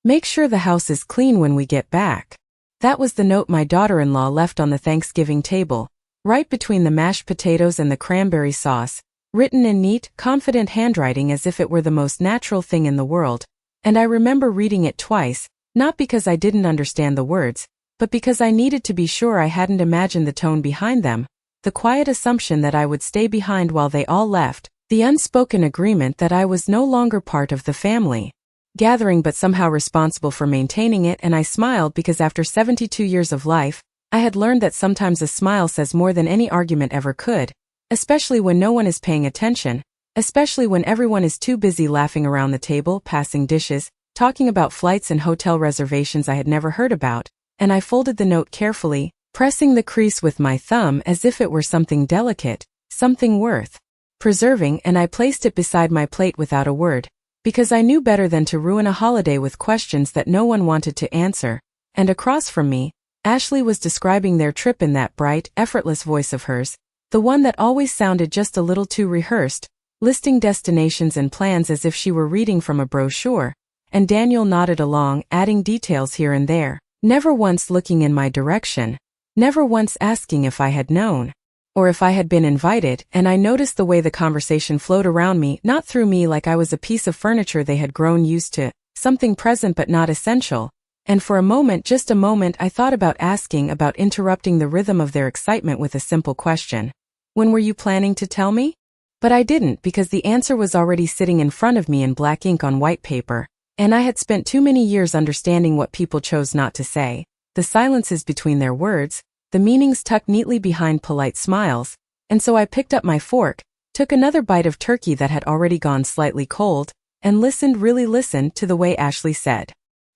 Make sure the house is clean when we get back. That was the note my daughter-in-law left on the Thanksgiving table, right between the mashed potatoes and the cranberry sauce, written in neat, confident handwriting as if it were the most natural thing in the world, and I remember reading it twice, not because I didn't understand the words, but because I needed to be sure I hadn't imagined the tone behind them, the quiet assumption that I would stay behind while they all left, the unspoken agreement that I was no longer part of the family gathering but somehow responsible for maintaining it. And I smiled because after 72 years of life, I had learned that sometimes a smile says more than any argument ever could, especially when no one is paying attention, especially when everyone is too busy laughing around the table, passing dishes, talking about flights and hotel reservations I had never heard about, and I folded the note carefully, pressing the crease with my thumb as if it were something delicate, something worth preserving, and I placed it beside my plate without a word, because I knew better than to ruin a holiday with questions that no one wanted to answer. And across from me, Ashley was describing their trip in that bright, effortless voice of hers, the one that always sounded just a little too rehearsed, listing destinations and plans as if she were reading from a brochure, and Daniel nodded along, adding details here and there, never once looking in my direction, never once asking if I had known, or if I had been invited, and I noticed the way the conversation flowed around me, not through me like I was a piece of furniture they had grown used to, something present but not essential, and for a moment, just a moment, I thought about asking, about interrupting the rhythm of their excitement with a simple question. When were you planning to tell me? But I didn't, because the answer was already sitting in front of me in black ink on white paper, and I had spent too many years understanding what people chose not to say, the silences between their words, the meanings tucked neatly behind polite smiles, and so I picked up my fork, took another bite of turkey that had already gone slightly cold, and really listened to the way Ashley said,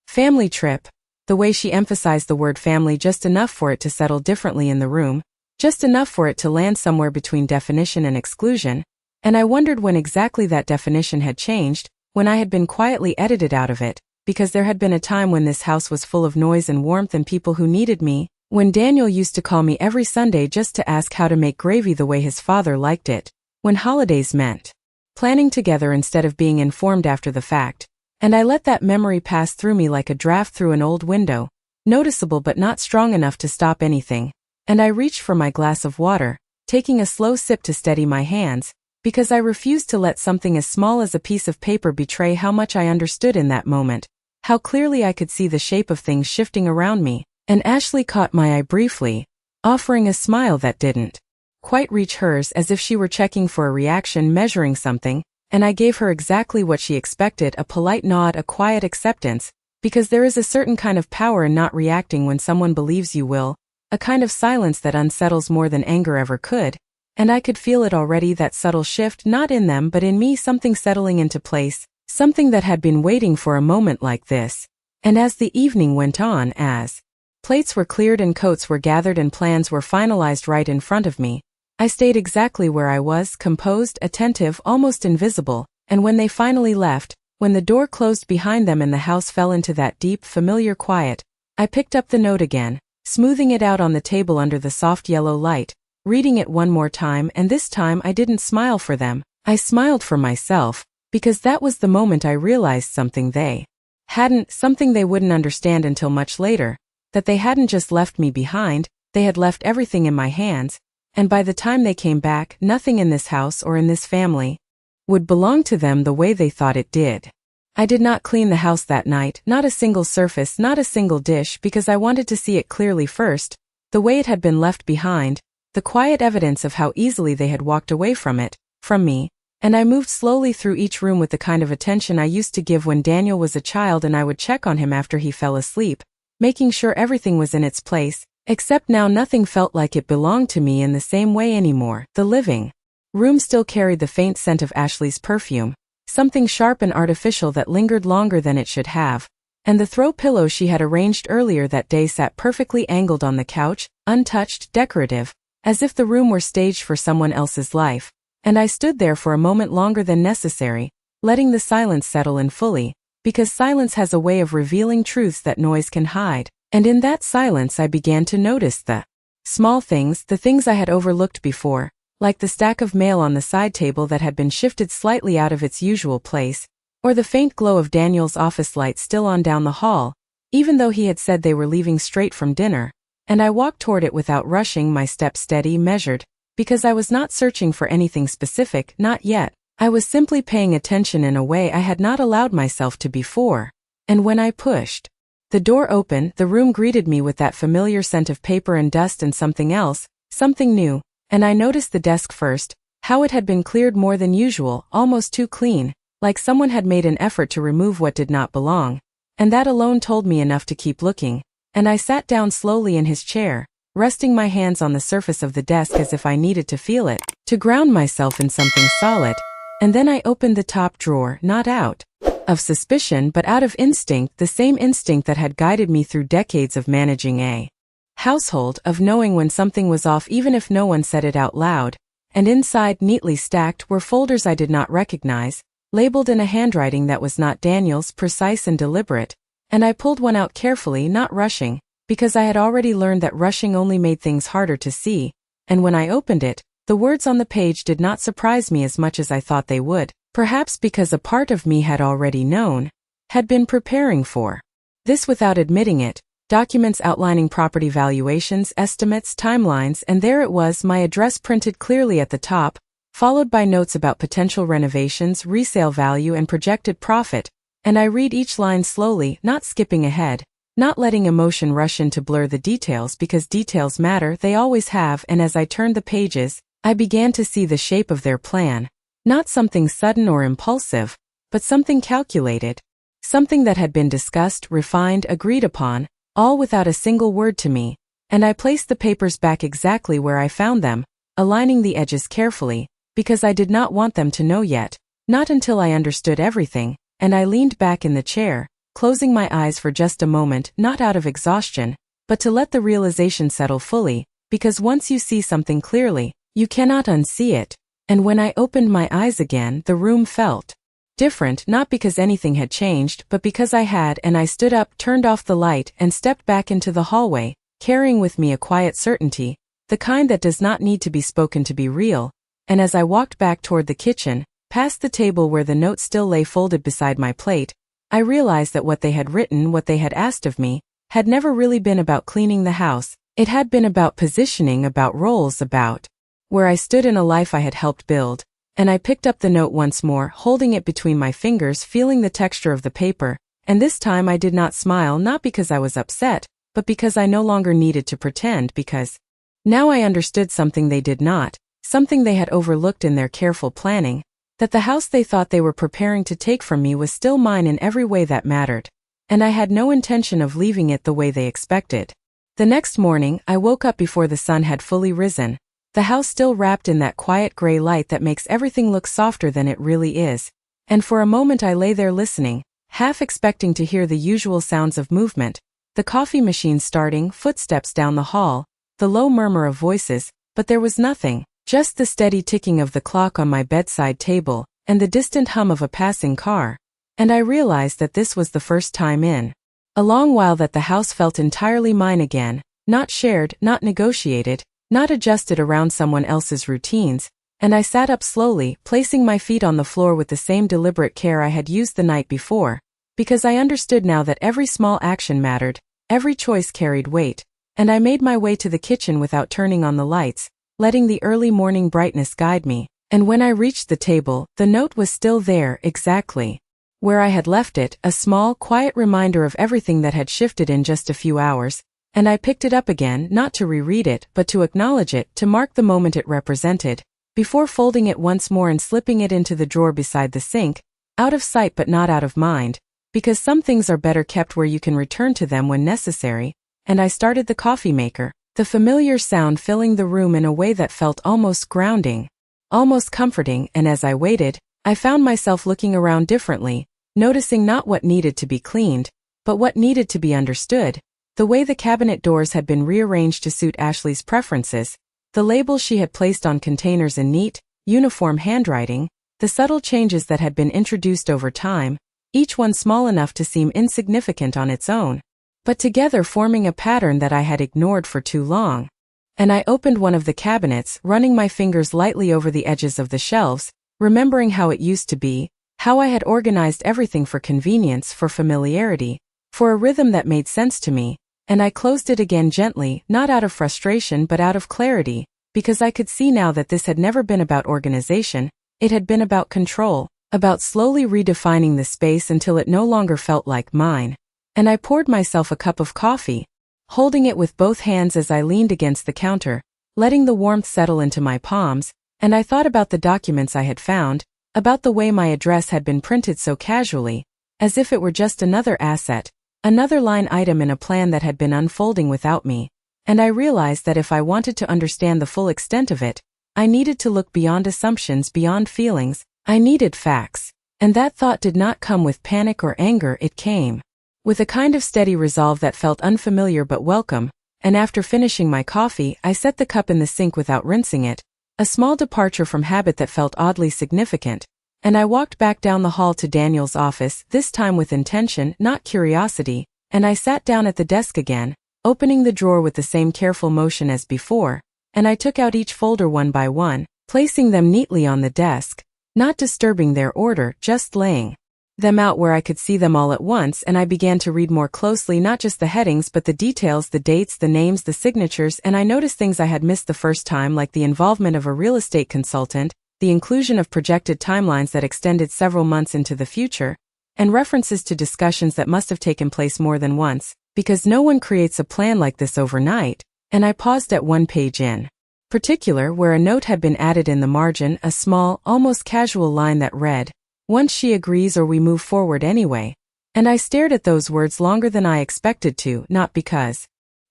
family trip, the way she emphasized the word family just enough for it to settle differently in the room, just enough for it to land somewhere between definition and exclusion, and I wondered when exactly that definition had changed, when I had been quietly edited out of it, because there had been a time when this house was full of noise and warmth and people who needed me, when Daniel used to call me every Sunday just to ask how to make gravy the way his father liked it, when holidays meant planning together instead of being informed after the fact, and I let that memory pass through me like a draft through an old window, noticeable but not strong enough to stop anything, and I reached for my glass of water, taking a slow sip to steady my hands, because I refused to let something as small as a piece of paper betray how much I understood in that moment, how clearly I could see the shape of things shifting around me. And Ashley caught my eye briefly, offering a smile that didn't quite reach hers, as if she were checking for a reaction, measuring something, and I gave her exactly what she expected, a polite nod, a quiet acceptance, because there is a certain kind of power in not reacting when someone believes you will, a kind of silence that unsettles more than anger ever could, and I could feel it already, that subtle shift, not in them but in me, something settling into place, something that had been waiting for a moment like this. And as the evening went on, as plates were cleared and coats were gathered and plans were finalized right in front of me, I stayed exactly where I was, composed, attentive, almost invisible, and when they finally left, when the door closed behind them and the house fell into that deep, familiar quiet, I picked up the note again, smoothing it out on the table under the soft yellow light, reading it one more time, and this time I didn't smile for them, I smiled for myself, because that was the moment I realized something they hadn't, something they wouldn't understand until much later, that they hadn't just left me behind, they had left everything in my hands, and by the time they came back, nothing in this house or in this family would belong to them the way they thought it did. I did not clean the house that night, not a single surface, not a single dish, because I wanted to see it clearly first, the way it had been left behind, the quiet evidence of how easily they had walked away from it, from me, and I moved slowly through each room with the kind of attention I used to give when Daniel was a child and I would check on him after he fell asleep, making sure everything was in its place, except now nothing felt like it belonged to me in the same way anymore. The living room still carried the faint scent of Ashley's perfume, something sharp and artificial that lingered longer than it should have, and the throw pillow she had arranged earlier that day sat perfectly angled on the couch, untouched, decorative, as if the room were staged for someone else's life, and I stood there for a moment longer than necessary, letting the silence settle in fully, because silence has a way of revealing truths that noise can hide, and in that silence I began to notice the small things, the things I had overlooked before, like the stack of mail on the side table that had been shifted slightly out of its usual place, or the faint glow of Daniel's office light still on down the hall, even though he had said they were leaving straight from dinner, and I walked toward it without rushing, my steps steady, measured, because I was not searching for anything specific, not yet. I was simply paying attention in a way I had not allowed myself to before. And when I pushed the door open, the room greeted me with that familiar scent of paper and dust and something else, something new, and I noticed the desk first, how it had been cleared more than usual, almost too clean, like someone had made an effort to remove what did not belong, and that alone told me enough to keep looking, and I sat down slowly in his chair, resting my hands on the surface of the desk as if I needed to feel it, to ground myself in something solid, and then I opened the top drawer, not out of suspicion but out of instinct, the same instinct that had guided me through decades of managing a household, of knowing when something was off even if no one said it out loud, and inside, neatly stacked, were folders I did not recognize, labeled in a handwriting that was not Daniel's, precise and deliberate, and I pulled one out carefully, not rushing, because I had already learned that rushing only made things harder to see, and when I opened it, the words on the page did not surprise me as much as I thought they would, perhaps because a part of me had already known, had been preparing for this without admitting it, documents outlining property valuations, estimates, timelines, and there it was, my address printed clearly at the top, followed by notes about potential renovations, resale value, and projected profit, and I read each line slowly, not skipping ahead, not letting emotion rush in to blur the details because details matter, they always have, and as I turned the pages, I began to see the shape of their plan. Not something sudden or impulsive, but something calculated. Something that had been discussed, refined, agreed upon, all without a single word to me, and I placed the papers back exactly where I found them, aligning the edges carefully, because I did not want them to know yet, not until I understood everything, and I leaned back in the chair, closing my eyes for just a moment, not out of exhaustion, but to let the realization settle fully, because once you see something clearly, you cannot unsee it, and when I opened my eyes again, the room felt different, not because anything had changed, but because I had, and I stood up, turned off the light, and stepped back into the hallway, carrying with me a quiet certainty, the kind that does not need to be spoken to be real, and as I walked back toward the kitchen, past the table where the note still lay folded beside my plate, I realized that what they had written, what they had asked of me, had never really been about cleaning the house, it had been about positioning, about roles, about where I stood in a life I had helped build, and I picked up the note once more, holding it between my fingers, feeling the texture of the paper, and this time I did not smile, not because I was upset, but because I no longer needed to pretend, because now I understood something they did not, something they had overlooked in their careful planning, that the house they thought they were preparing to take from me was still mine in every way that mattered, and I had no intention of leaving it the way they expected. The next morning, I woke up before the sun had fully risen, the house still wrapped in that quiet gray light that makes everything look softer than it really is, and for a moment I lay there listening, half expecting to hear the usual sounds of movement, the coffee machine starting, footsteps down the hall, the low murmur of voices, but there was nothing, just the steady ticking of the clock on my bedside table, and the distant hum of a passing car, and I realized that this was the first time in a long while that the house felt entirely mine again, not shared, not negotiated, not adjusted around someone else's routines, and I sat up slowly, placing my feet on the floor with the same deliberate care I had used the night before, because I understood now that every small action mattered, every choice carried weight, and I made my way to the kitchen without turning on the lights, letting the early morning brightness guide me, and when I reached the table, the note was still there, exactly where I had left it, a small, quiet reminder of everything that had shifted in just a few hours, and I picked it up again, not to reread it, but to acknowledge it, to mark the moment it represented, before folding it once more and slipping it into the drawer beside the sink, out of sight but not out of mind, because some things are better kept where you can return to them when necessary, and I started the coffee maker, the familiar sound filling the room in a way that felt almost grounding, almost comforting, and as I waited, I found myself looking around differently, noticing not what needed to be cleaned, but what needed to be understood, the way the cabinet doors had been rearranged to suit Ashley's preferences, the labels she had placed on containers in neat, uniform handwriting, the subtle changes that had been introduced over time, each one small enough to seem insignificant on its own, but together forming a pattern that I had ignored for too long. And I opened one of the cabinets, running my fingers lightly over the edges of the shelves, remembering how it used to be, How I had organized everything for convenience, for familiarity, for a rhythm that made sense to me, and I closed it again gently, not out of frustration but out of clarity, because I could see now that this had never been about organization, it had been about control, about slowly redefining the space until it no longer felt like mine. And I poured myself a cup of coffee, holding it with both hands as I leaned against the counter, letting the warmth settle into my palms, and I thought about the documents I had found, about the way my address had been printed so casually, as if it were just another asset, another line item in a plan that had been unfolding without me, and I realized that if I wanted to understand the full extent of it, I needed to look beyond assumptions, beyond feelings, I needed facts, and that thought did not come with panic or anger, it came with a kind of steady resolve that felt unfamiliar but welcome, and after finishing my coffee, I set the cup in the sink without rinsing it, a small departure from habit that felt oddly significant, and I walked back down the hall to Daniel's office, this time with intention, not curiosity, and I sat down at the desk again, opening the drawer with the same careful motion as before, and I took out each folder one by one, placing them neatly on the desk, not disturbing their order, just laying them out where I could see them all at once, and I began to read more closely, not just the headings but the details, the dates, the names, the signatures, and I noticed things I had missed the first time, like the involvement of a real estate consultant, the inclusion of projected timelines that extended several months into the future, and references to discussions that must have taken place more than once, because no one creates a plan like this overnight, and I paused at one page in particular where a note had been added in the margin, a small, almost casual line that read, "Once she agrees or we move forward anyway." And I stared at those words longer than I expected to, not because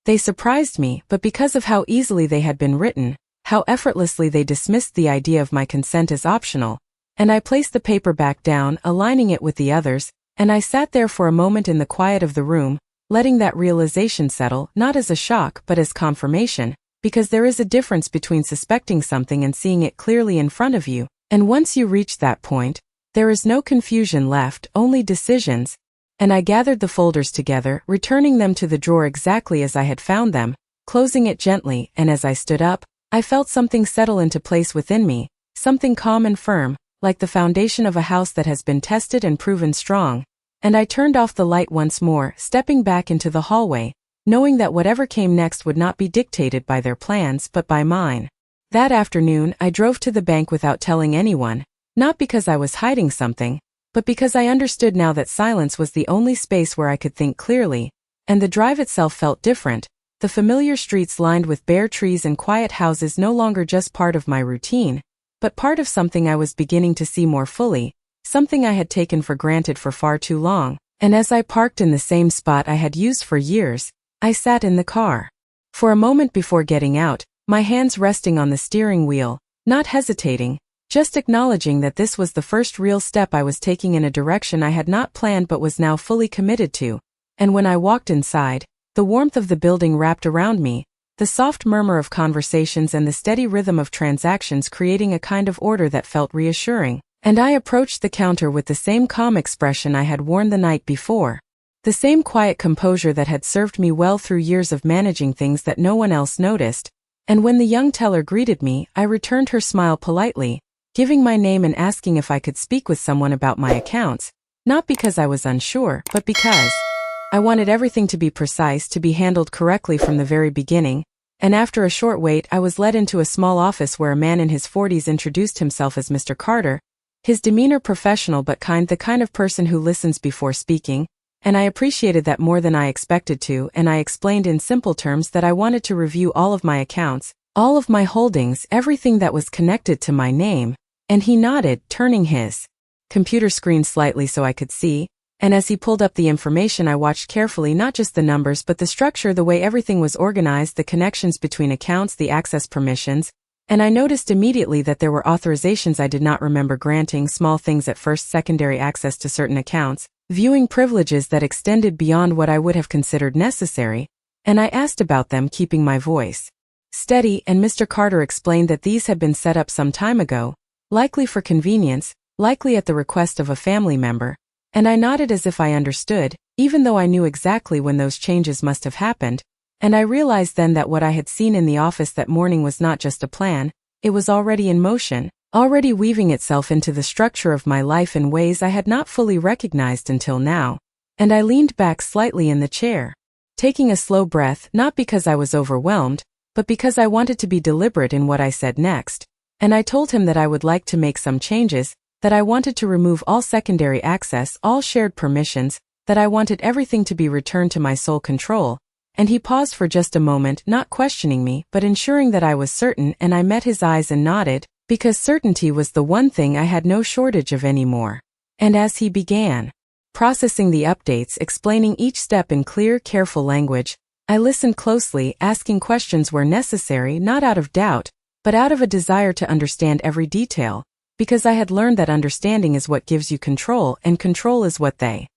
they surprised me, but because of how easily they had been written, how effortlessly they dismissed the idea of my consent as optional. And I placed the paper back down, aligning it with the others, and I sat there for a moment in the quiet of the room, letting that realization settle, not as a shock but as confirmation, because there is a difference between suspecting something and seeing it clearly in front of you, and once you reach that point, there is no confusion left, only decisions. And I gathered the folders together, returning them to the drawer exactly as I had found them, closing it gently, and as I stood up, I felt something settle into place within me, something calm and firm, like the foundation of a house that has been tested and proven strong. And I turned off the light once more, stepping back into the hallway, knowing that whatever came next would not be dictated by their plans but by mine. That afternoon, I drove to the bank without telling anyone, not because I was hiding something, but because I understood now that silence was the only space where I could think clearly, and the drive itself felt different, the familiar streets lined with bare trees and quiet houses no longer just part of my routine, but part of something I was beginning to see more fully, something I had taken for granted for far too long. And as I parked in the same spot I had used for years, I sat in the car. For a moment before getting out, my hands resting on the steering wheel, not hesitating, just acknowledging that this was the first real step I was taking in a direction I had not planned but was now fully committed to. And when I walked inside, the warmth of the building wrapped around me, the soft murmur of conversations and the steady rhythm of transactions creating a kind of order that felt reassuring, and I approached the counter with the same calm expression I had worn the night before, the same quiet composure that had served me well through years of managing things that no one else noticed, and when the young teller greeted me, I returned her smile politely, giving my name and asking if I could speak with someone about my accounts, not because I was unsure, but because I wanted everything to be precise, to be handled correctly from the very beginning, and after a short wait I was led into a small office where a man in his 40s introduced himself as Mr. Carter, his demeanor professional but kind, the kind of person who listens before speaking, and I appreciated that more than I expected to, and I explained in simple terms that I wanted to review all of my accounts, all of my holdings, everything that was connected to my name, and he nodded, turning his computer screen slightly so I could see, and as he pulled up the information I watched carefully, not just the numbers but the structure, the way everything was organized, the connections between accounts, the access permissions, and I noticed immediately that there were authorizations I did not remember granting, small things at first, secondary access to certain accounts, viewing privileges that extended beyond what I would have considered necessary, and I asked about them, keeping my voice steady, and Mr. Carter explained that these had been set up some time ago, likely for convenience, likely at the request of a family member, and I nodded as if I understood, even though I knew exactly when those changes must have happened, and I realized then that what I had seen in the office that morning was not just a plan, it was already in motion, already weaving itself into the structure of my life in ways I had not fully recognized until now. And I leaned back slightly in the chair, taking a slow breath, not because I was overwhelmed, but because I wanted to be deliberate in what I said next. And I told him that I would like to make some changes, that I wanted to remove all secondary access, all shared permissions, that I wanted everything to be returned to my sole control. And he paused for just a moment, not questioning me, but ensuring that I was certain, and I met his eyes and nodded, because certainty was the one thing I had no shortage of anymore. And as he began processing the updates, explaining each step in clear, careful language, I listened closely, asking questions where necessary, not out of doubt, but out of a desire to understand every detail, because I had learned that understanding is what gives you control, and control is what they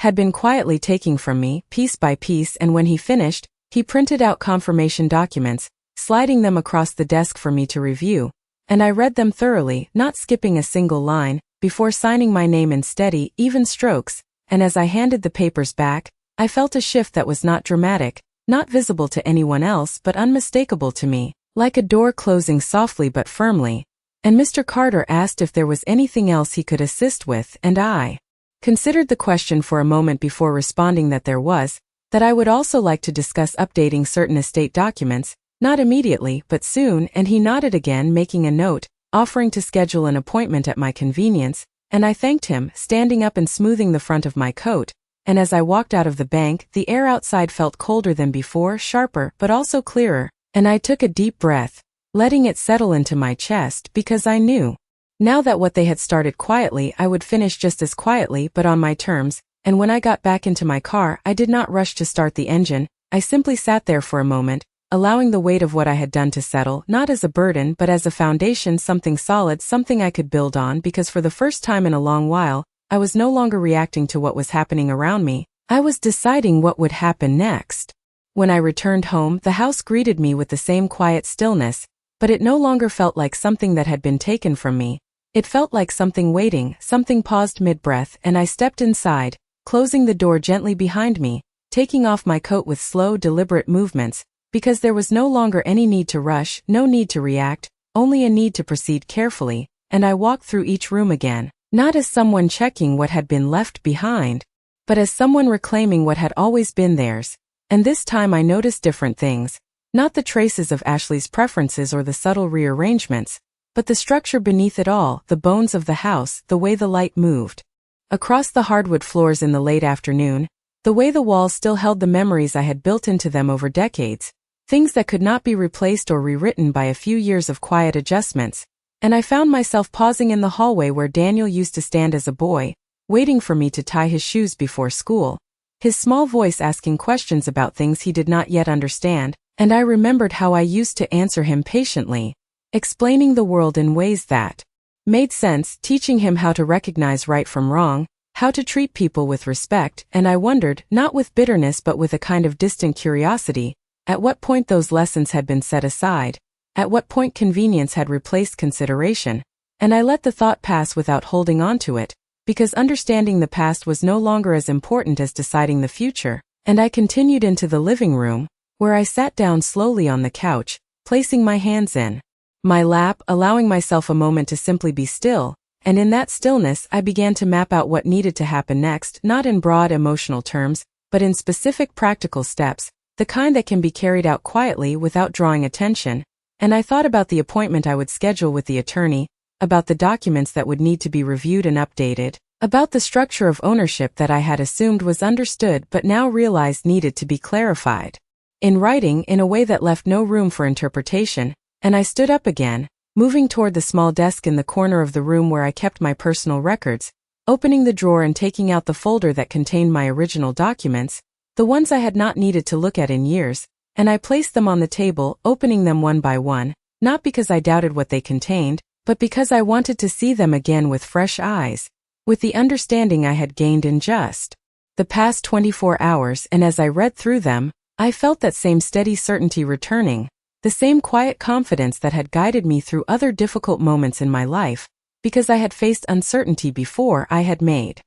had been quietly taking from me, piece by piece. And when he finished, he printed out confirmation documents, sliding them across the desk for me to review, and I read them thoroughly, not skipping a single line, before signing my name in steady, even strokes. And as I handed the papers back, I felt a shift that was not dramatic, not visible to anyone else but unmistakable to me, like a door closing softly but firmly. And Mr. Carter asked if there was anything else he could assist with, and I considered the question for a moment before responding that there was, that I would also like to discuss updating certain estate documents, not immediately but soon. And he nodded again, making a note, offering to schedule an appointment at my convenience, and I thanked him, standing up and smoothing the front of my coat. And as I walked out of the bank, the air outside felt colder than before, sharper but also clearer, and I took a deep breath, letting it settle into my chest, because I knew now that what they had started quietly I would finish just as quietly but on my terms. And when I got back into my car, I did not rush to start the engine. I simply sat there for a moment, allowing the weight of what I had done to settle, not as a burden but as a foundation, something solid, something I could build on, because for the first time in a long while, I was no longer reacting to what was happening around me. I was deciding what would happen next. When I returned home, the house greeted me with the same quiet stillness, but it no longer felt like something that had been taken from me. It felt like something waiting, something paused mid-breath, and I stepped inside, closing the door gently behind me, taking off my coat with slow, deliberate movements, because there was no longer any need to rush, no need to react, only a need to proceed carefully. And I walked through each room again, not as someone checking what had been left behind, but as someone reclaiming what had always been theirs. And this time I noticed different things, not the traces of Ashley's preferences or the subtle rearrangements, but the structure beneath it all, the bones of the house, the way the light moved across the hardwood floors in the late afternoon, the way the walls still held the memories I had built into them over decades, things that could not be replaced or rewritten by a few years of quiet adjustments. And I found myself pausing in the hallway where Daniel used to stand as a boy, waiting for me to tie his shoes before school, his small voice asking questions about things he did not yet understand. And I remembered how I used to answer him patiently, explaining the world in ways that made sense, teaching him how to recognize right from wrong, how to treat people with respect. And I wondered, not with bitterness but with a kind of distant curiosity, at what point those lessons had been set aside, at what point convenience had replaced consideration. And I let the thought pass without holding on to it, because understanding the past was no longer as important as deciding the future. And I continued into the living room, where I sat down slowly on the couch, placing my hands in my lap, allowing myself a moment to simply be still. And in that stillness I began to map out what needed to happen next, not in broad emotional terms, but in specific practical steps, the kind that can be carried out quietly without drawing attention. And I thought about the appointment I would schedule with the attorney, about the documents that would need to be reviewed and updated, about the structure of ownership that I had assumed was understood but now realized needed to be clarified in writing in a way that left no room for interpretation. And I stood up again, moving toward the small desk in the corner of the room where I kept my personal records, opening the drawer and taking out the folder that contained my original documents, the ones I had not needed to look at in years, and I placed them on the table, opening them one by one, not because I doubted what they contained, but because I wanted to see them again with fresh eyes, with the understanding I had gained in just the past 24 hours. And as I read through them, I felt that same steady certainty returning, the same quiet confidence that had guided me through other difficult moments in my life, because I had faced uncertainty before. I had made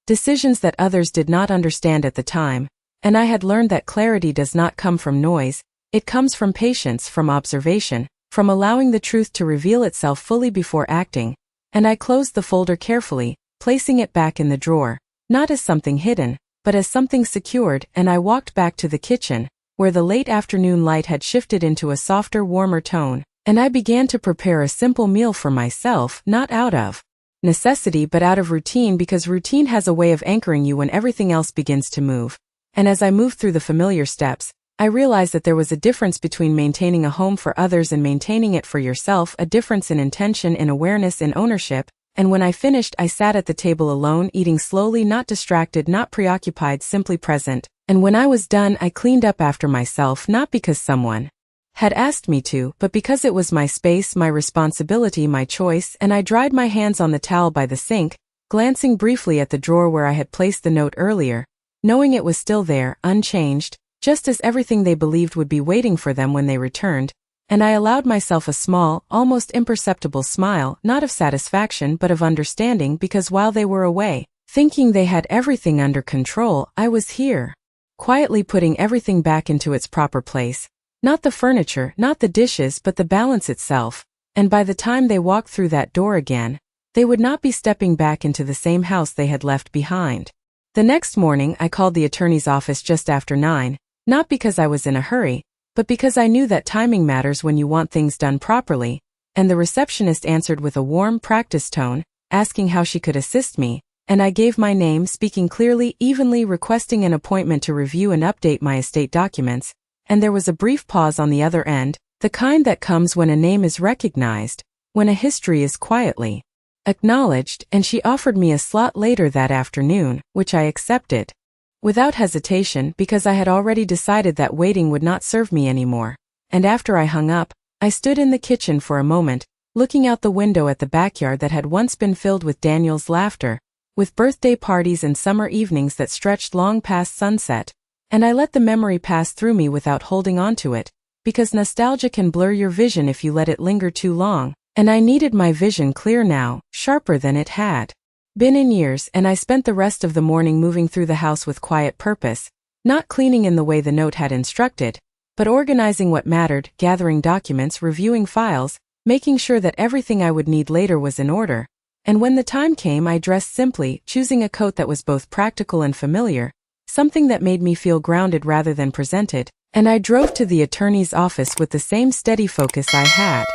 decisions that others did not understand at the time, and I had learned that clarity does not come from noise, it comes from patience, from observation, from allowing the truth to reveal itself fully before acting, and I closed the folder carefully, placing it back in the drawer, not as something hidden, but as something secured, and I walked back to the kitchen, where the late afternoon light had shifted into a softer, warmer tone, and I began to prepare a simple meal for myself, not out of necessity but out of routine, because routine has a way of anchoring you when everything else begins to move. And as I moved through the familiar steps, I realized that there was a difference between maintaining a home for others and maintaining it for yourself, a difference in intention, in awareness, in ownership. And when I finished, I sat at the table alone, eating slowly, not distracted, not preoccupied, simply present. And when I was done, I cleaned up after myself, not because someone had asked me to, but because it was my space, my responsibility, my choice, and I dried my hands on the towel by the sink, glancing briefly at the drawer where I had placed the note earlier, knowing it was still there, unchanged, just as everything they believed would be waiting for them when they returned, and I allowed myself a small, almost imperceptible smile, not of satisfaction but of understanding, because while they were away, thinking they had everything under control, I was here, quietly putting everything back into its proper place. Not the furniture, not the dishes, but the balance itself, and by the time they walked through that door again, they would not be stepping back into the same house they had left behind. The next morning I called the attorney's office just after 9, not because I was in a hurry, but because I knew that timing matters when you want things done properly, and the receptionist answered with a warm, practiced tone, asking how she could assist me, and I gave my name, speaking clearly, evenly, requesting an appointment to review and update my estate documents. And there was a brief pause on the other end, the kind that comes when a name is recognized, when a history is quietly acknowledged, and she offered me a slot later that afternoon, which I accepted without hesitation, because I had already decided that waiting would not serve me anymore. And after I hung up, I stood in the kitchen for a moment, looking out the window at the backyard that had once been filled with Daniel's laughter, with birthday parties and summer evenings that stretched long past sunset. And I let the memory pass through me without holding on to it, because nostalgia can blur your vision if you let it linger too long, and I needed my vision clear now, sharper than it had been in years, and I spent the rest of the morning moving through the house with quiet purpose, not cleaning in the way the note had instructed, but organizing what mattered, gathering documents, reviewing files, making sure that everything I would need later was in order. And when the time came, I dressed simply, choosing a coat that was both practical and familiar, something that made me feel grounded rather than presented, and I drove to the attorney's office with the same steady focus I had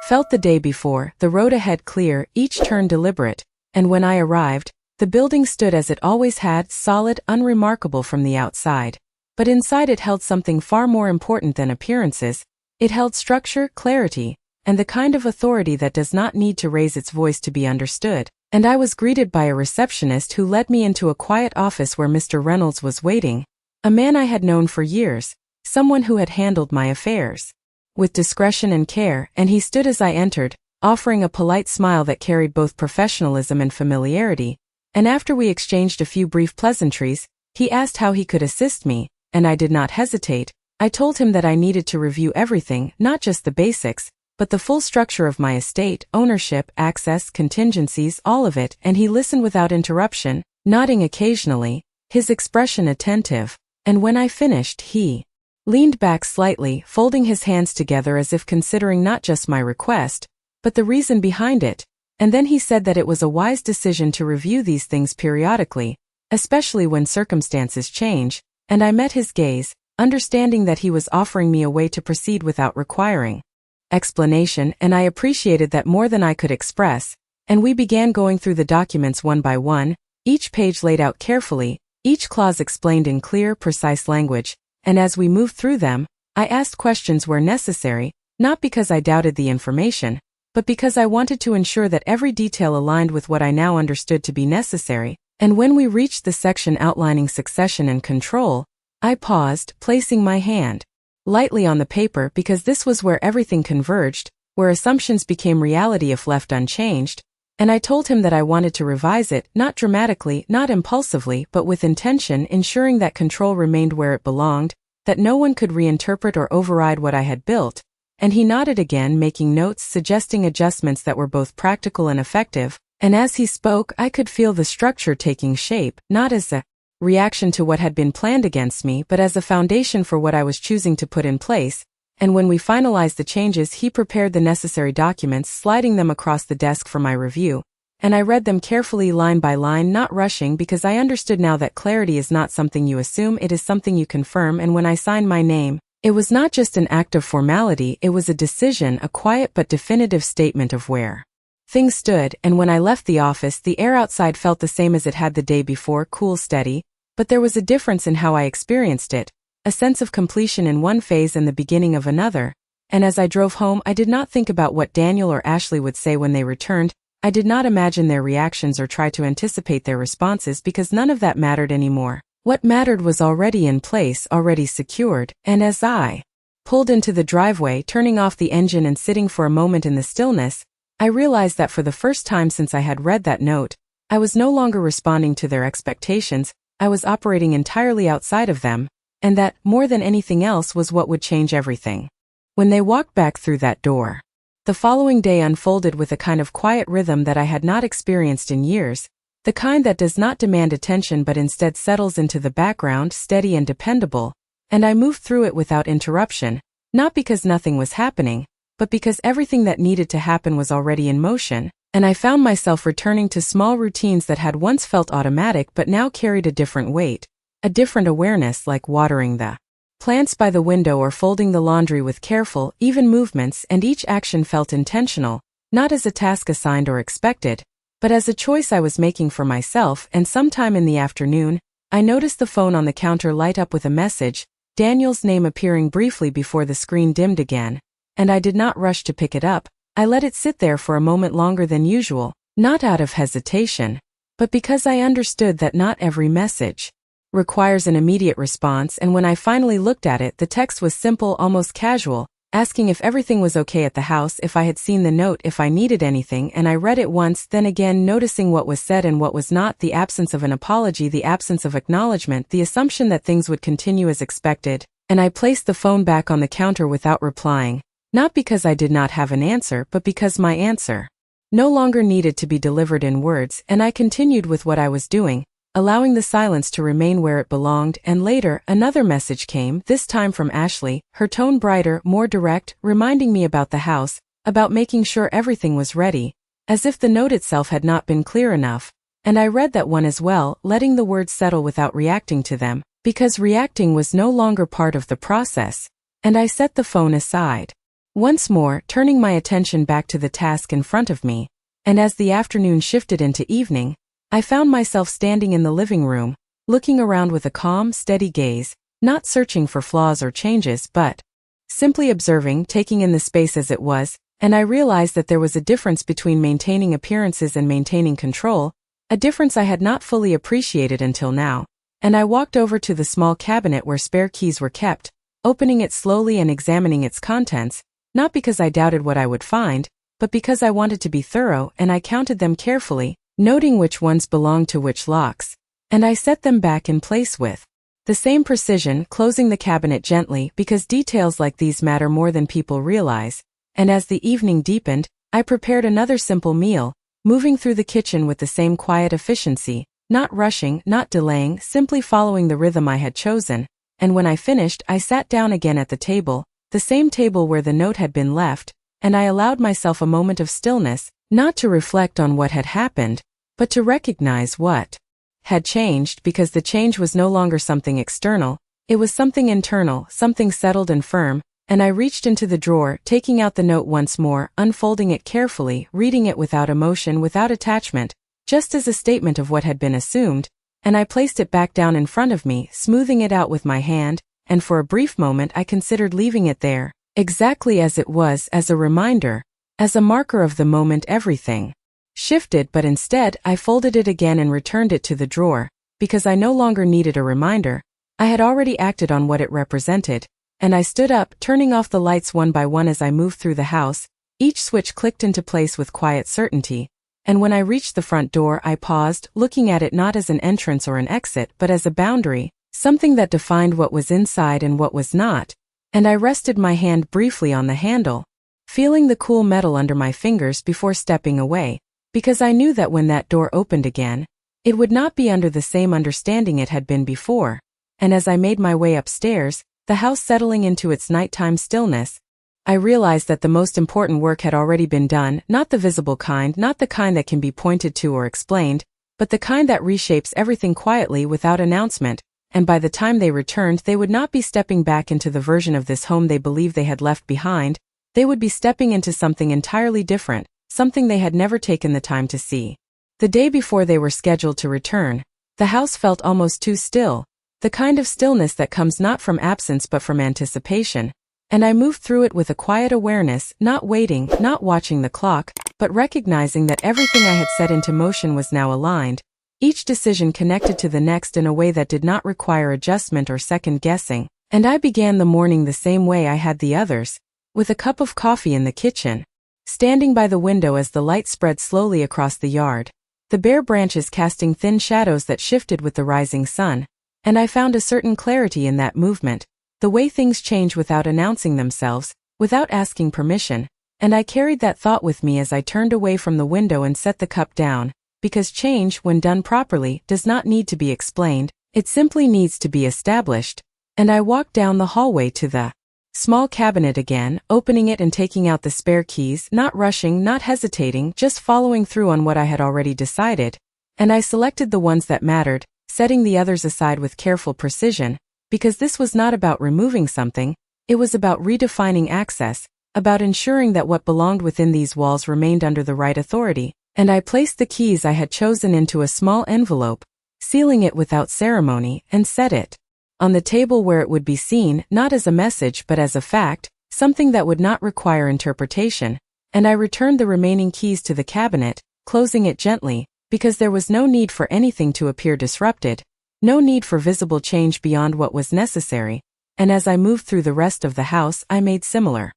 felt the day before, the road ahead clear, each turn deliberate, and when I arrived, the building stood as it always had, solid, unremarkable from the outside. But inside it held something far more important than appearances. It held structure, clarity, and the kind of authority that does not need to raise its voice to be understood. And I was greeted by a receptionist who led me into a quiet office where Mr. Reynolds was waiting, a man I had known for years, someone who had handled my affairs with discretion and care, and he stood as I entered, offering a polite smile that carried both professionalism and familiarity, and after we exchanged a few brief pleasantries, he asked how he could assist me, and I did not hesitate. I told him that I needed to review everything, not just the basics, but the full structure of my estate, ownership, access, contingencies, all of it, and he listened without interruption, nodding occasionally, his expression attentive, and when I finished, he leaned back slightly, folding his hands together as if considering not just my request, but the reason behind it, and then he said that it was a wise decision to review these things periodically, especially when circumstances change, and I met his gaze, understanding that he was offering me a way to proceed without requiring explanation, and I appreciated that more than I could express, and we began going through the documents one by one, each page laid out carefully, each clause explained in clear, precise language, and as we moved through them, I asked questions where necessary, not because I doubted the information, but because I wanted to ensure that every detail aligned with what I now understood to be necessary, and when we reached the section outlining succession and control, I paused, placing my hand lightly on the paper because this was where everything converged, where assumptions became reality if left unchanged, and I told him that I wanted to revise it, not dramatically, not impulsively, but with intention, ensuring that control remained where it belonged, that no one could reinterpret or override what I had built, and he nodded again, making notes, suggesting adjustments that were both practical and effective, and as he spoke I could feel the structure taking shape, not as a reaction to what had been planned against me, but as a foundation for what I was choosing to put in place, and when we finalized the changes he prepared the necessary documents, sliding them across the desk for my review, and I read them carefully line by line, not rushing, because I understood now that clarity is not something you assume, it is something you confirm. And when I signed my name, it was not just an act of formality, it was a decision, a quiet but definitive statement of where things stood. And when I left the office, the air outside felt the same as it had the day before, cool, steady, but there was a difference in how I experienced it, a sense of completion in one phase and the beginning of another. And as I drove home, I did not think about what Daniel or Ashley would say when they returned. I did not imagine their reactions or try to anticipate their responses, because none of that mattered anymore. What mattered was already in place, already secured. And as I pulled into the driveway, turning off the engine and sitting for a moment in the stillness, I realized that for the first time since I had read that note, I was no longer responding to their expectations, I was operating entirely outside of them, and that, more than anything else, was what would change everything. When they walked back through that door, the following day unfolded with a kind of quiet rhythm that I had not experienced in years, the kind that does not demand attention but instead settles into the background, steady and dependable, and I moved through it without interruption, not because nothing was happening, but because everything that needed to happen was already in motion, and I found myself returning to small routines that had once felt automatic but now carried a different weight, a different awareness, like watering the plants by the window or folding the laundry with careful, even movements, and each action felt intentional, not as a task assigned or expected, but as a choice I was making for myself. And sometime in the afternoon, I noticed the phone on the counter light up with a message, Daniel's name appearing briefly before the screen dimmed again, and I did not rush to pick it up. I let it sit there for a moment longer than usual, not out of hesitation, but because I understood that not every message requires an immediate response. And when I finally looked at it, the text was simple, almost casual, asking if everything was okay at the house, if I had seen the note, if I needed anything. And I read it once, then again, noticing what was said and what was not, the absence of an apology, the absence of acknowledgement, the assumption that things would continue as expected. And I placed the phone back on the counter without replying, not because I did not have an answer, but because my answer no longer needed to be delivered in words. And I continued with what I was doing, allowing the silence to remain where it belonged. And later, another message came, this time from Ashley, her tone brighter, more direct, reminding me about the house, about making sure everything was ready, as if the note itself had not been clear enough. And I read that one as well, letting the words settle without reacting to them, because reacting was no longer part of the process. And I set the phone aside, once more turning my attention back to the task in front of me. And as the afternoon shifted into evening, I found myself standing in the living room, looking around with a calm, steady gaze, not searching for flaws or changes, but simply observing, taking in the space as it was. And I realized that there was a difference between maintaining appearances and maintaining control, a difference I had not fully appreciated until now. And I walked over to the small cabinet where spare keys were kept, opening it slowly and examining its contents, not because I doubted what I would find, but because I wanted to be thorough. And I counted them carefully, noting which ones belonged to which locks, and I set them back in place with the same precision, closing the cabinet gently, because details like these matter more than people realize. And as the evening deepened, I prepared another simple meal, moving through the kitchen with the same quiet efficiency, not rushing, not delaying, simply following the rhythm I had chosen. And when I finished, I sat down again at the table, the same table where the note had been left, and I allowed myself a moment of stillness, not to reflect on what had happened, but to recognize what had changed, because the change was no longer something external, it was something internal, something settled and firm. And I reached into the drawer, taking out the note once more, unfolding it carefully, reading it without emotion, without attachment, just as a statement of what had been assumed, and I placed it back down in front of me, smoothing it out with my hand. And for a brief moment I considered leaving it there, exactly as it was, as a reminder, as a marker of the moment everything shifted. But instead, I folded it again and returned it to the drawer, because I no longer needed a reminder. I had already acted on what it represented, and I stood up, turning off the lights one by one as I moved through the house. Each switch clicked into place with quiet certainty, and when I reached the front door, I paused, looking at it not as an entrance or an exit, but as a boundary, something that defined what was inside and what was not. And I rested my hand briefly on the handle, feeling the cool metal under my fingers before stepping away, because I knew that when that door opened again, it would not be under the same understanding it had been before. And as I made my way upstairs, the house settling into its nighttime stillness, I realized that the most important work had already been done, not the visible kind, not the kind that can be pointed to or explained, but the kind that reshapes everything quietly without announcement, and by the time they returned they would not be stepping back into the version of this home they believed they had left behind, they would be stepping into something entirely different, something they had never taken the time to see. The day before they were scheduled to return, the house felt almost too still, the kind of stillness that comes not from absence but from anticipation, and I moved through it with a quiet awareness, not waiting, not watching the clock, but recognizing that everything I had set into motion was now aligned, each decision connected to the next in a way that did not require adjustment or second guessing, and I began the morning the same way I had the others, with a cup of coffee in the kitchen, standing by the window as the light spread slowly across the yard, the bare branches casting thin shadows that shifted with the rising sun, and I found a certain clarity in that movement, the way things change without announcing themselves, without asking permission, and I carried that thought with me as I turned away from the window and set the cup down, because change, when done properly, does not need to be explained, it simply needs to be established, and I walked down the hallway to the small cabinet again, opening it and taking out the spare keys, not rushing, not hesitating, just following through on what I had already decided, and I selected the ones that mattered, setting the others aside with careful precision, because this was not about removing something, it was about redefining access, about ensuring that what belonged within these walls remained under the right authority, and I placed the keys I had chosen into a small envelope, sealing it without ceremony, and set it on the table where it would be seen, not as a message but as a fact, something that would not require interpretation, and I returned the remaining keys to the cabinet, closing it gently, because there was no need for anything to appear disrupted, no need for visible change beyond what was necessary, and as I moved through the rest of the house I made similar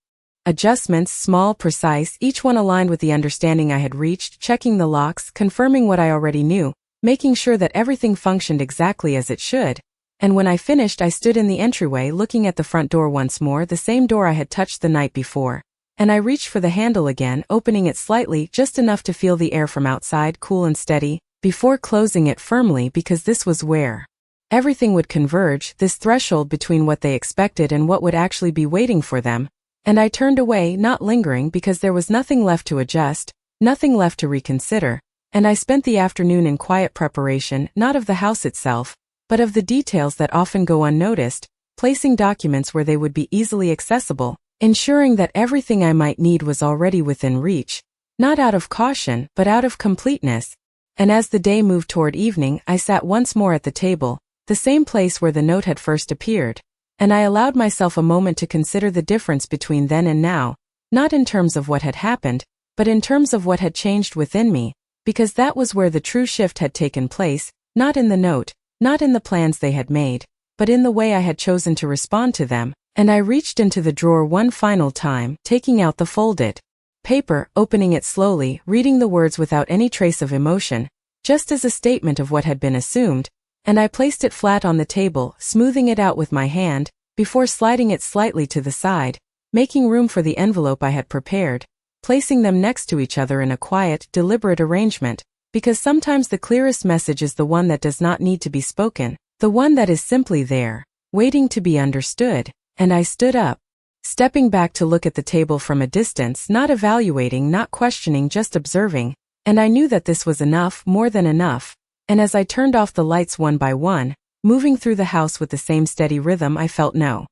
adjustments, small, precise, each one aligned with the understanding I had reached, checking the locks, confirming what I already knew, making sure that everything functioned exactly as it should, and when I finished I stood in the entryway looking at the front door once more, the same door I had touched the night before, and I reached for the handle again, opening it slightly, just enough to feel the air from outside, cool and steady, before closing it firmly because this was where everything would converge, this threshold between what they expected and what would actually be waiting for them, and I turned away, not lingering because there was nothing left to adjust, nothing left to reconsider, and I spent the afternoon in quiet preparation, not of the house itself, but of the details that often go unnoticed, placing documents where they would be easily accessible, ensuring that everything I might need was already within reach, not out of caution, but out of completeness. And as the day moved toward evening, I sat once more at the table, the same place where the note had first appeared, and I allowed myself a moment to consider the difference between then and now, not in terms of what had happened, but in terms of what had changed within me, because that was where the true shift had taken place, not in the note, not in the plans they had made, but in the way I had chosen to respond to them, and I reached into the drawer one final time, taking out the folded paper, opening it slowly, reading the words without any trace of emotion, just as a statement of what had been assumed, and I placed it flat on the table, smoothing it out with my hand, before sliding it slightly to the side, making room for the envelope I had prepared, placing them next to each other in a quiet, deliberate arrangement, because sometimes the clearest message is the one that does not need to be spoken, the one that is simply there, waiting to be understood, and I stood up, stepping back to look at the table from a distance, not evaluating, not questioning, just observing, and I knew that this was enough, more than enough, and as I turned off the lights one by one, moving through the house with the same steady rhythm, I felt no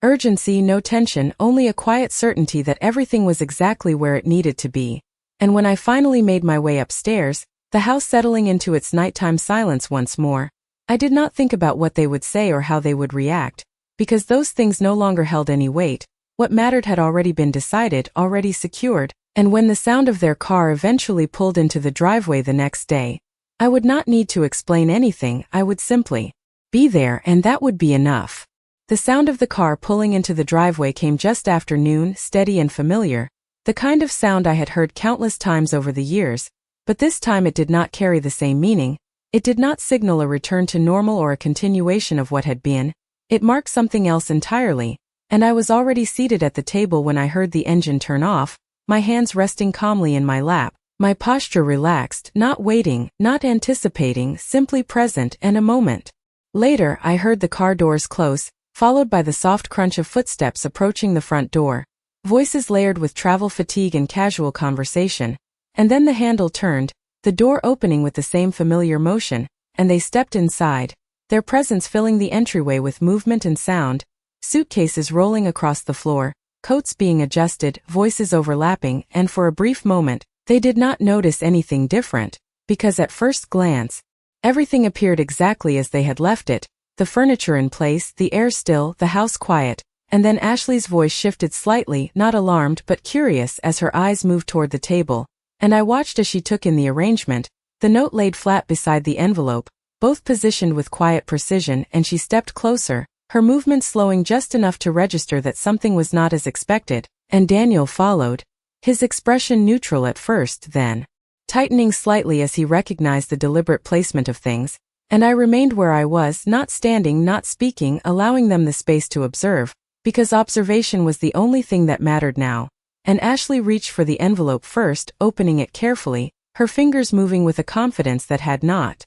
urgency, no tension, only a quiet certainty that everything was exactly where it needed to be, and when I finally made my way upstairs, the house settling into its nighttime silence once more, I did not think about what they would say or how they would react, because those things no longer held any weight. What mattered had already been decided, already secured, and when the sound of their car eventually pulled into the driveway the next day, I would not need to explain anything, I would simply be there, and that would be enough. The sound of the car pulling into the driveway came just after noon, steady and familiar, the kind of sound I had heard countless times over the years, but this time it did not carry the same meaning, it did not signal a return to normal or a continuation of what had been, it marked something else entirely. And I was already seated at the table when I heard the engine turn off, my hands resting calmly in my lap, my posture relaxed, not waiting, not anticipating, simply present, and a moment later I heard the car doors close, followed by the soft crunch of footsteps approaching the front door, voices layered with travel fatigue and casual conversation, and then the handle turned, the door opening with the same familiar motion, and they stepped inside, their presence filling the entryway with movement and sound, suitcases rolling across the floor, coats being adjusted, voices overlapping, and for a brief moment, they did not notice anything different, because at first glance, everything appeared exactly as they had left it, the furniture in place, the air still, the house quiet, and then Ashley's voice shifted slightly, not alarmed but curious as her eyes moved toward the table, and I watched as she took in the arrangement, the note laid flat beside the envelope, both positioned with quiet precision, and she stepped closer, her movement slowing just enough to register that something was not as expected, and Daniel followed, his expression neutral at first, then tightening slightly as he recognized the deliberate placement of things, and I remained where I was, not standing, not speaking, allowing them the space to observe, because observation was the only thing that mattered now, and Ashley reached for the envelope first, opening it carefully, her fingers moving with a confidence that had not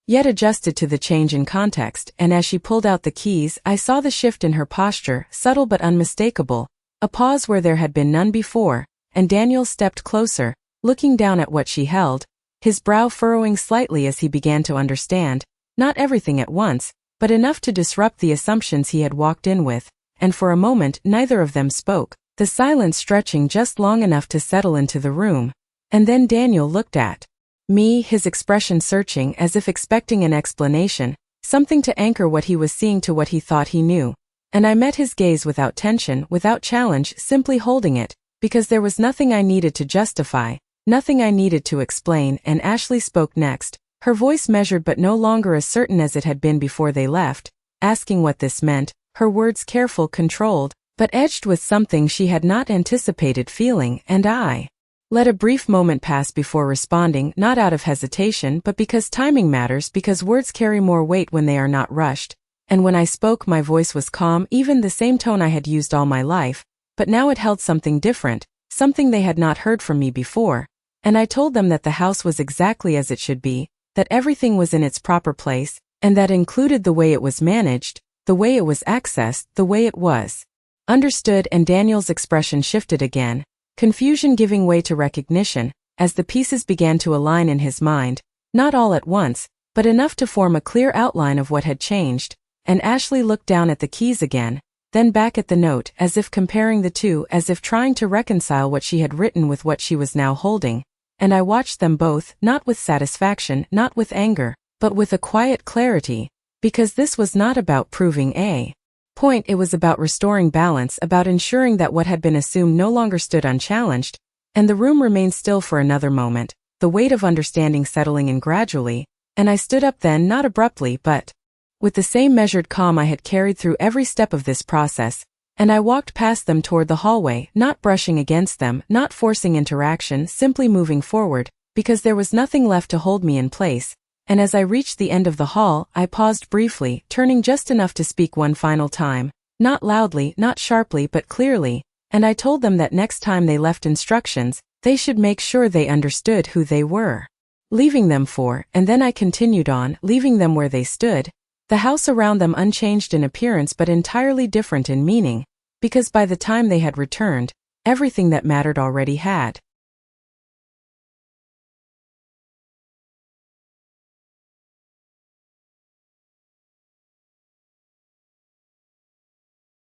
yet adjusted to the change in context, and as she pulled out the keys, I saw the shift in her posture, subtle but unmistakable, a pause where there had been none before, and Daniel stepped closer, looking down at what she held, his brow furrowing slightly as he began to understand, not everything at once, but enough to disrupt the assumptions he had walked in with, and for a moment neither of them spoke, the silence stretching just long enough to settle into the room, and then Daniel looked at me, his expression searching as if expecting an explanation, something to anchor what he was seeing to what he thought he knew, and I met his gaze without tension, without challenge, simply holding it, because there was nothing I needed to justify, nothing I needed to explain, and Ashley spoke next, her voice measured but no longer as certain as it had been before they left, asking what this meant, her words careful, controlled, but edged with something she had not anticipated feeling, and I let a brief moment pass before responding, not out of hesitation but because timing matters, because words carry more weight when they are not rushed, and when I spoke my voice was calm, even the same tone I had used all my life, but now it held something different, something they had not heard from me before, and I told them that the house was exactly as it should be, that everything was in its proper place, and that included the way it was managed, the way it was accessed, the way it was understood, and Daniel's expression shifted again, confusion giving way to recognition, as the pieces began to align in his mind, not all at once, but enough to form a clear outline of what had changed, and Ashley looked down at the keys again, then back at the note, as if comparing the two, as if trying to reconcile what she had written with what she was now holding, and I watched them both, not with satisfaction, not with anger, but with a quiet clarity, because this was not about proving a point, it was about restoring balance, about ensuring that what had been assumed no longer stood unchallenged, and the room remained still for another moment, the weight of understanding settling in gradually, and I stood up then, not abruptly but with the same measured calm I had carried through every step of this process, and I walked past them toward the hallway, not brushing against them, not forcing interaction, simply moving forward, because there was nothing left to hold me in place, and as I reached the end of the hall, I paused briefly, turning just enough to speak one final time, not loudly, not sharply but clearly, and I told them that next time they left instructions, they should make sure they understood who they were leaving them for, and then I continued on, leaving them where they stood, the house around them unchanged in appearance but entirely different in meaning, because by the time they had returned, everything that mattered already had